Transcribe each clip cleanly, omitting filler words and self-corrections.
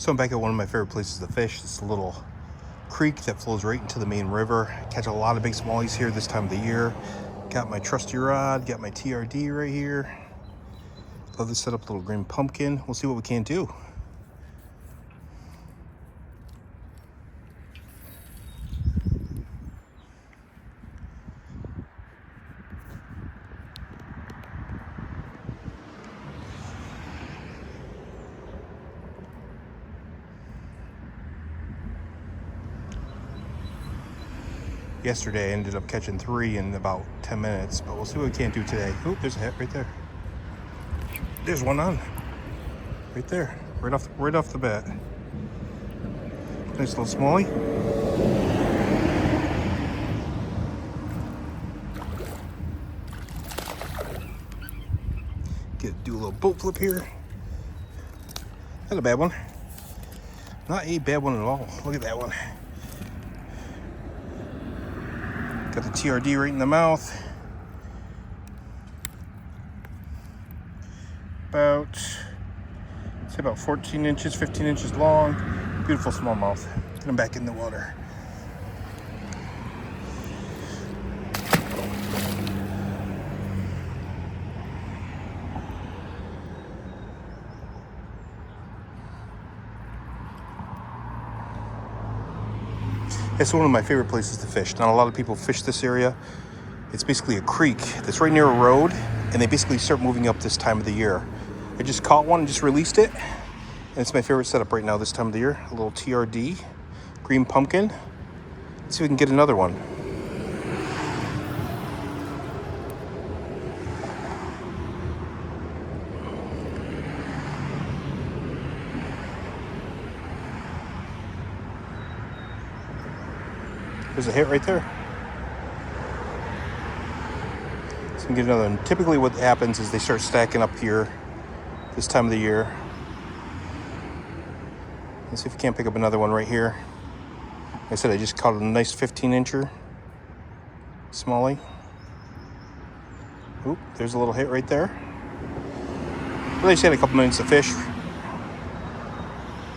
So I'm back at one of my favorite places to fish. This little creek that flows right into the main river. I catch a lot of big smallies here this time of the year. Got my trusty rod, got my TRD right here. Love to set up a little green pumpkin. We'll see what we can do. Yesterday I ended up catching 3 in about 10 minutes, but we'll see what we can do today. Oh, there's a hit right there. There's one on. Right there. Right off the bat. Nice little smallie. Do a little boat flip here. Not a bad one. Not a bad one at all. Look at that one. Got the TRD right in the mouth. About 14 inches, 15 inches long. Beautiful smallmouth. Get him back in the water. It's one of my favorite places to fish. Not a lot of people fish this area. It's basically a creek that's right near a road, and they basically start moving up this time of the year. I just caught one and just released it, and it's my favorite setup right now this time of the year. A little TRD, green pumpkin. Let's see if we can get another one. There's a hit right there. So we can get another one. Typically what happens is they start stacking up here this time of the year. Let's see if we can't pick up another one right here. Like I said, I just caught a nice 15-incher smallie. Oop, there's a little hit right there. But I just had a couple minutes to fish.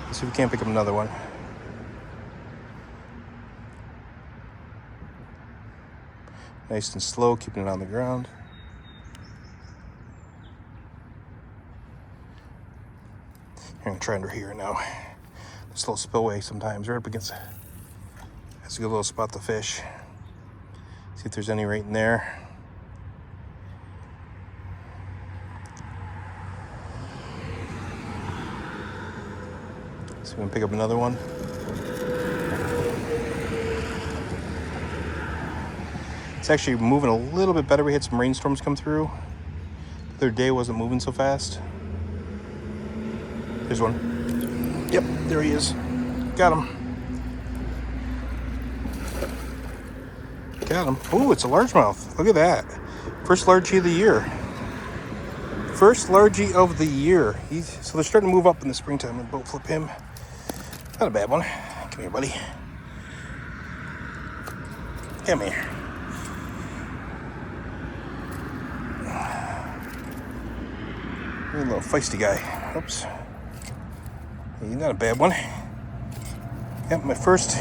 Let's see if we can't pick up another one. Nice and slow, keeping it on the ground. I'm gonna try under here now. This little spillway sometimes, right up against. That's a good little spot to fish. See if there's any right in there. So we're gonna pick up another one. It's actually moving a little bit better. We had some rainstorms come through. The other day wasn't moving so fast. There's one. Yep, there he is. Got him. Got him. Ooh, it's a largemouth. Look at that. First largie of the year. First largie of the year. So they're starting to move up in the springtime and boat flip him. Not a bad one. Come here, buddy. Come here. He's a little feisty guy. Oops. He's not a bad one. Yep, my first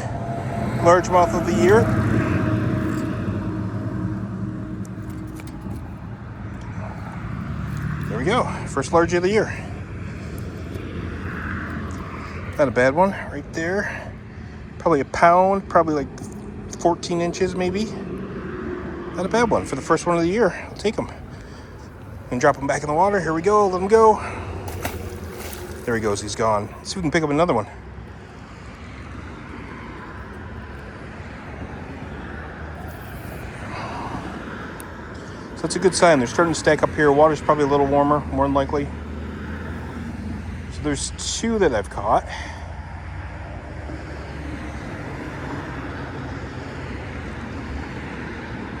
largemouth of the year. There we go. First largie of the year. Not a bad one right there. Probably a pound, probably like 14 inches maybe. Not a bad one for the first one of the year. I'll take him. And drop him back in the water. Here we go. Let him go. There he goes. He's gone. Let's see if we can pick up another one. So that's a good sign. They're starting to stack up here. Water's probably a little warmer, more than likely. So there's 2 that I've caught.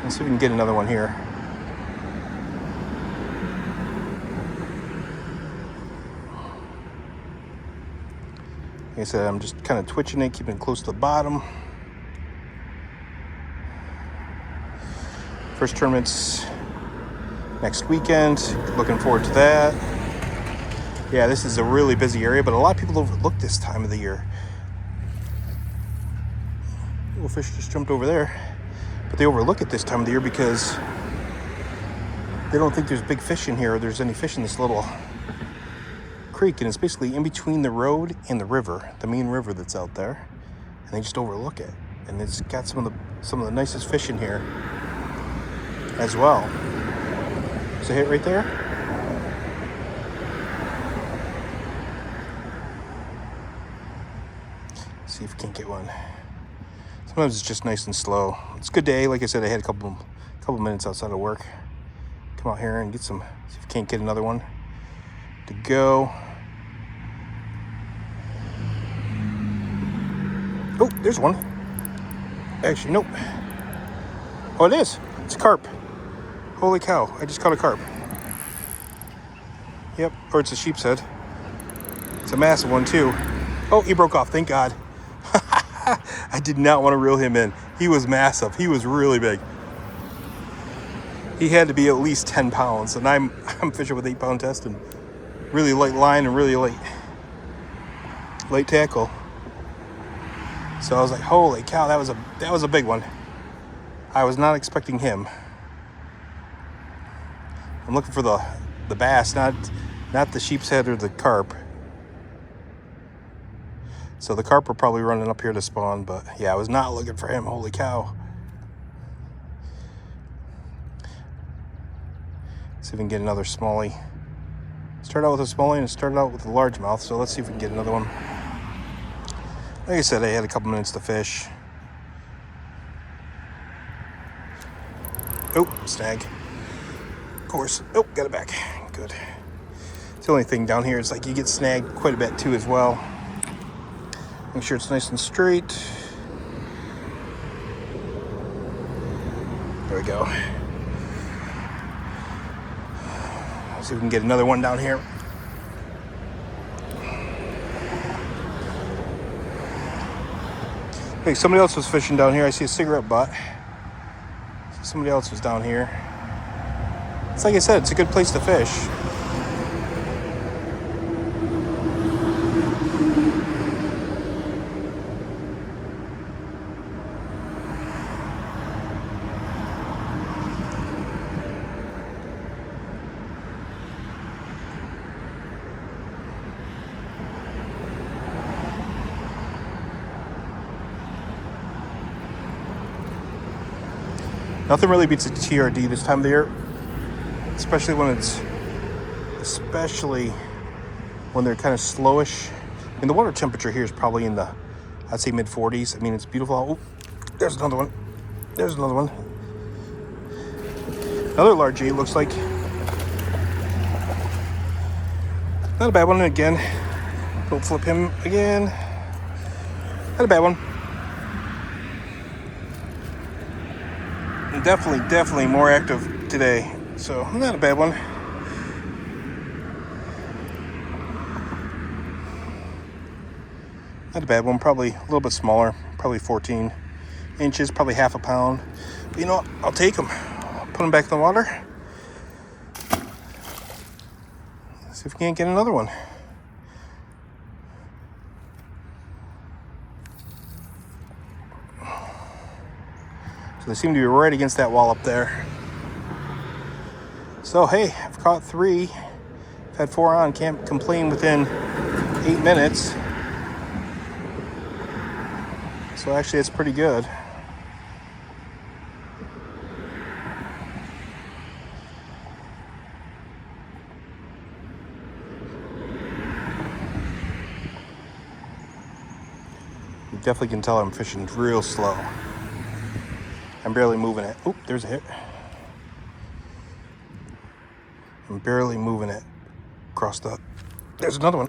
Let's see if we can get another one here. Like I said, I'm just kind of twitching it, keeping it close to the bottom. First tournament's next weekend. Looking forward to that. Yeah, this is a really busy area, but a lot of people overlook this time of the year. Little fish just jumped over there, but they overlook it this time of the year because they don't think there's big fish in here or there's any fish in this little creek, and it's basically in between the road and the river, the main river that's out there, and they just overlook it. And it's got some of the nicest fish in here as well. There's a hit right there. See if we can't get one. Sometimes it's just nice and slow. It's a good day. Like I said, I had a couple minutes outside of work. Come out here and get some. See if we can't get another one to go. Oh, there's one. Actually, nope. Oh, it is. It's a carp. Holy cow! I just caught a carp. Yep, or it's a sheep's head. It's a massive one too. Oh, he broke off. Thank God. I did not want to reel him in. He was massive. He was really big. He had to be at least 10 pounds, and I'm fishing with 8-pound test and really light line and really light tackle. So I was like, holy cow, that was a big one. I was not expecting him. I'm looking for the bass, not the sheep's head or the carp. So the carp are probably running up here to spawn, but yeah, I was not looking for him. Holy cow. See if we can get another smallie. Started out with a smallie and started out with a largemouth, so let's see if we can get another one. Like I said, I had a couple minutes to fish. Oh, snag. Of course. Oh, got it back. Good. The only thing down here is like you get snagged quite a bit too as well. Make sure it's nice and straight. There we go. Let's see if we can get another one down here. Hey, somebody else was fishing down here. I see a cigarette butt. Somebody else was down here. It's like I said, it's a good place to fish. Nothing really beats a TRD this time of the year, especially when they're kind of slowish. I mean, the water temperature here is probably in the, I'd say mid 40s. I mean, it's beautiful. Oh, there's another one. There's another one. Another large G, looks like. Not a bad one again. Don't flip him again. Not a bad one. Definitely more active today, so not a bad one. Not a bad one, probably a little bit smaller, probably 14 inches, probably half a pound. But you know what, I'll take them. Put them back in the water. See if we can't get another one. So they seem to be right against that wall up there. So hey, I've caught 3. I've had 4 on, can't complain within 8 minutes. So actually it's pretty good. You definitely can tell I'm fishing real slow. I'm barely moving it. Oop, there's a hit. I'm barely moving it across the... There's another one.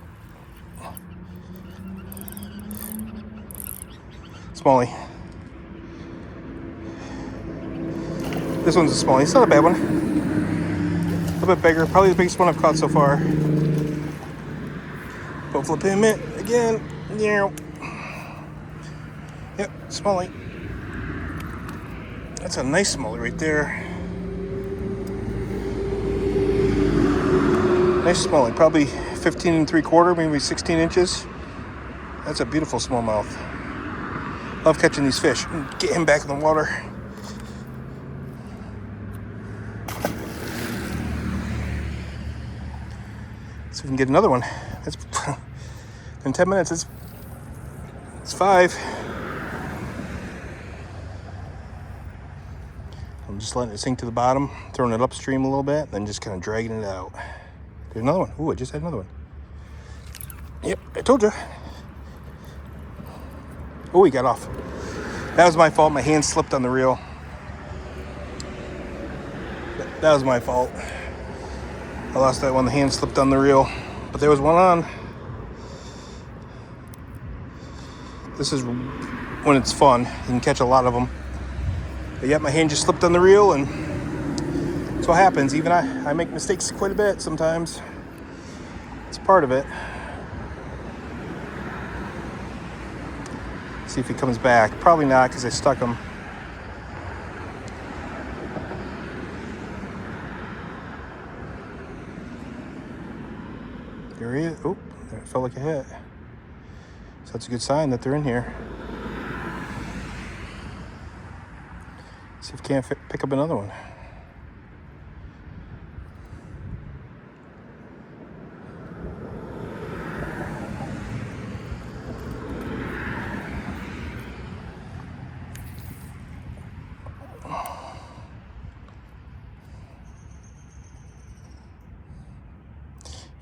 Smallie. This one's a smallie. It's not a bad one. A little bit bigger. Probably the biggest one I've caught so far. Don't flip him in again. Yeah. Yep, smallie. That's a nice smallie right there. Nice smallie, probably 15 3/4, maybe 16 inches. That's a beautiful smallmouth. Love catching these fish. Get him back in the water. So we can get another one. That's in 10 minutes. It's 5. I'm just letting it sink to the bottom, throwing it upstream a little bit, then just kind of dragging it out. There's another one. Ooh, I just had another one. Yep, I told you. Oh, he got off. That was my fault. My hand slipped on the reel. That was my fault. I lost that one. The hand slipped on the reel. But there was one on. This is when it's fun. You can catch a lot of them. But yet my hand just slipped on the reel, and that's what happens. Even I make mistakes quite a bit sometimes. It's part of it. See if he comes back. Probably not, because I stuck him. There he is. Oh, that felt like a hit. So that's a good sign that they're in here. See if we can't pick up another one.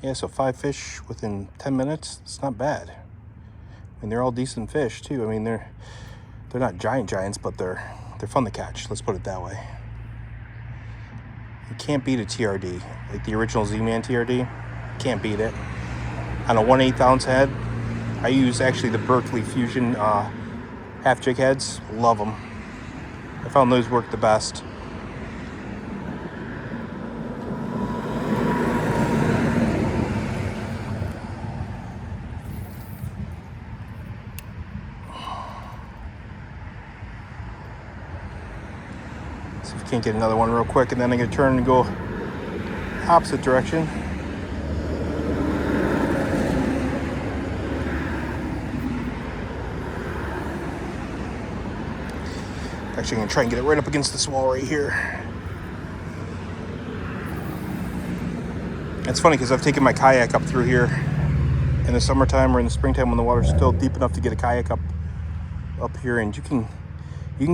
Yeah, so 5 fish within 10 minutes. It's not bad. I mean, they're all decent fish too. I mean, they're not giants, but they're fun to catch. Let's put it that way. You can't beat a TRD, like the original Z-Man TRD. Can't beat it. On a 1/8 ounce head, I use actually the Berkeley Fusion half jig heads. Love them. I found those work the best. See if we can't get another one real quick, and then I'm gonna turn and go opposite direction. Actually, I'm gonna try and get it right up against this wall right here. It's funny because I've taken my kayak up through here in the summertime or in the springtime when the water's still deep enough to get a kayak up here, and you can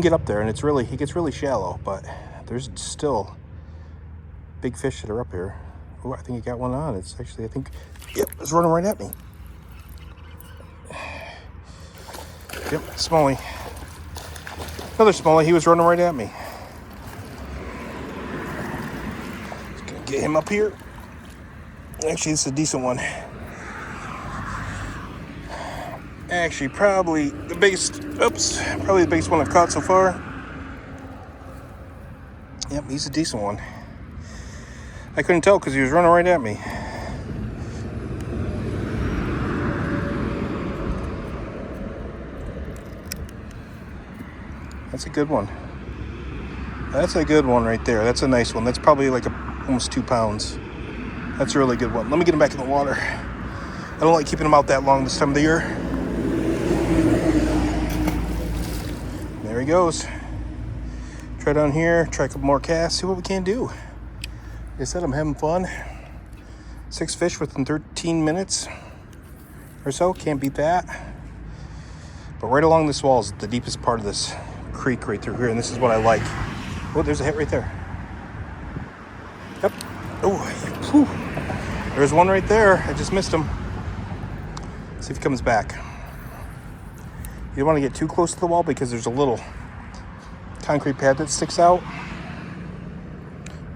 get up there, and it gets really shallow, but there's still big fish that are up here. Oh, I think I got one on. It's actually, yep, it's running right at me. Yep, smallie. Another smallie. He was running right at me. Just gonna get him up here. Actually, this is a decent one. Actually, probably the biggest one I've caught so far. Yep, he's a decent one. I couldn't tell because he was running right at me. That's a good one. That's a good one right there. That's a nice one. That's probably like almost 2 pounds. That's a really good one. Let me get him back in the water. I don't like keeping them out that long this time of the year. There he goes. Try down here, try a couple more casts, see what we can do. Like I said, I'm having fun. 6 fish within 13 minutes or so, can't beat that. But right along this wall is the deepest part of this creek right through here, and this is what I like. Oh, there's a hit right there. Yep. Oh, there's one right there. I just missed him. See if he comes back. You don't want to get too close to the wall because there's a little concrete pad that sticks out.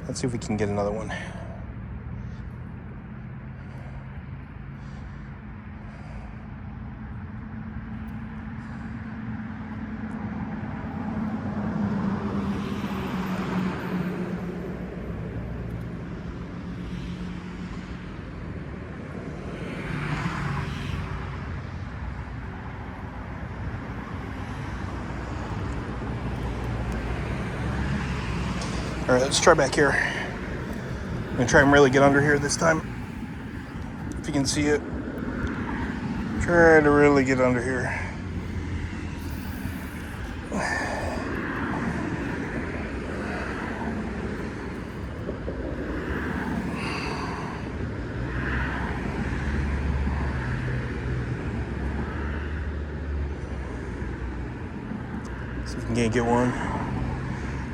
Let's see if we can get another one. All right, let's try back here. I'm gonna try and really get under here this time. if you can see it. Try to really get under here. See if we can get one.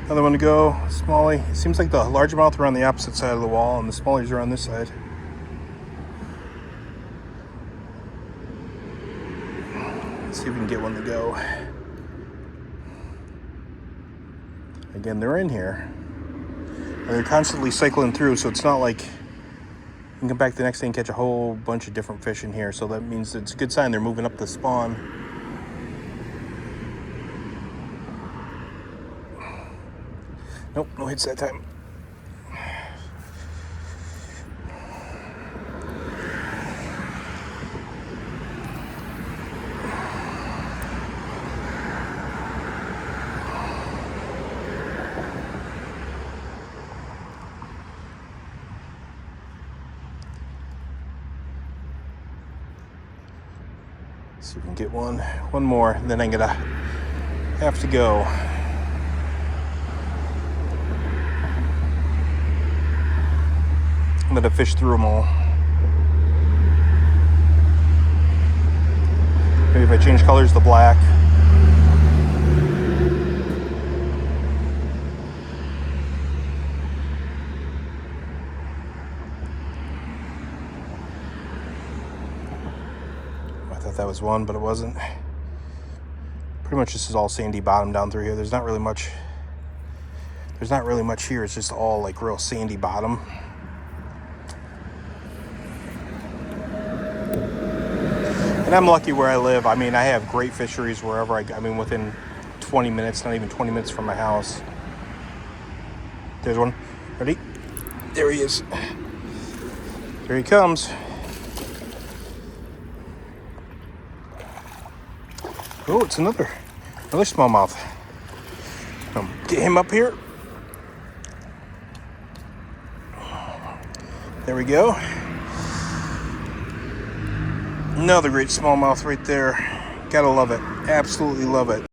Another one to go. Smallie. It seems like the largemouth are on the opposite side of the wall and the smallies are on this side. Let's see if we can get one to go. Again, they're in here. And they're constantly cycling through, so it's not like you can come back the next day and catch a whole bunch of different fish in here. So that means it's a good sign they're moving up the spawn. Nope, no hits that time. See if we can get one more, and then I'm gonna have to go. I'm gonna fish through them all. Maybe if I change colors to black. I thought that was one, but it wasn't. Pretty much this is all sandy bottom down through here. There's not really much here. It's just all like real sandy bottom. And I'm lucky where I live. I mean, I have great fisheries wherever I mean, within 20 minutes, not even 20 minutes from my house. There's one. Ready? There he is. There he comes. Oh, it's another smallmouth. Get him up here. There we go. Another great smallmouth right there. Gotta love it. Absolutely love it.